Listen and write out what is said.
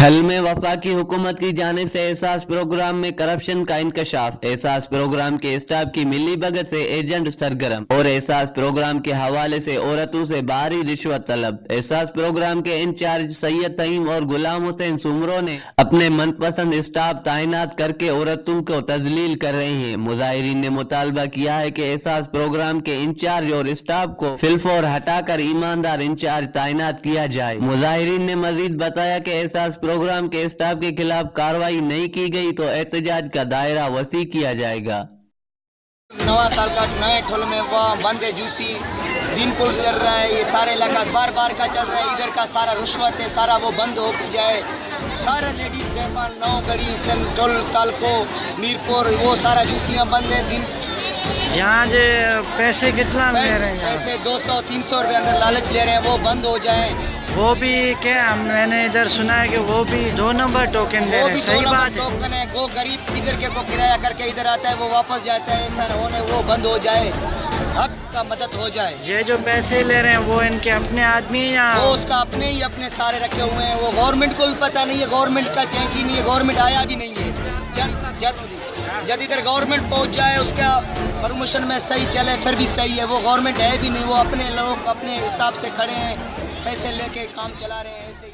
ठल में वफाकी हुकूमत की जानिब से एहसास प्रोग्राम में करप्शन का इंकशाफ। एहसास प्रोग्राम के स्टाफ की मिली भगत से एजेंट सरगर्म और एहसास प्रोग्राम के हवाले से औरतों से भारी रिश्वत तलब। एहसास प्रोग्राम के इंचार्ज सैयद तईम और गुलाम हुसैन सुमरो ने अपने मनपसंद स्टाफ तैनात करके औरतों को तजलील कर रही हैं। मुजाहिरीन ने मुतालबा किया है कि एहसास प्रोग्राम के इंचार्ज और स्टाफ को फिलफौर हटाकर ईमानदार इंचार्ज तैनात किया जाए। मुजाहिरीन ने मजीद बताया कि एहसास प्रोग्राम के स्टाफ के खिलाफ कार्रवाई नहीं की गई तो एहतजाज का दायरा वसी किया जाएगा। नवा तालकाट नए ठोल में वो बंद है जूसी दीनपुर चल रहा है, ये सारे इलाका बार बार का चल रहा है। इधर का सारा रुश्वत है, सारा वो बंद हो जाए। सारा लेडीज जैफान नौ गढ़ी टोल तालको मीरपुर वो सारा जूसियाँ बंद है। दिन यहाँ जो पैसे कितना ले रहे हैं? पैसे 200-300 रुपये अंदर लालच ले रहे हैं, वो बंद हो जाए। वो भी क्या मैंने इधर सुना है कि वो भी 2 नंबर टोकन दे रहे हैं। सही बात है। टोकन है, वो गरीब इधर के को किराया करके इधर आता है, वो वापस जाता है। ऐसा होने वो बंद हो जाए, हक का मदद हो जाए। ये जो पैसे ले रहे हैं वो इनके अपने आदमी या वो उसका अपने ही अपने सारे रखे हुए हैं। वो गवर्नमेंट को भी पता नहीं है, गवर्नमेंट का चैंची नहीं है, गवर्नमेंट आया भी नहीं है। जब इधर गवर्नमेंट पहुंच जाए उसका प्रमोशन में सही चले फिर भी सही है। वो गवर्नमेंट है भी नहीं, वो अपने लोग अपने हिसाब से खड़े हैं, पैसे लेके काम चला रहे हैं। ऐसे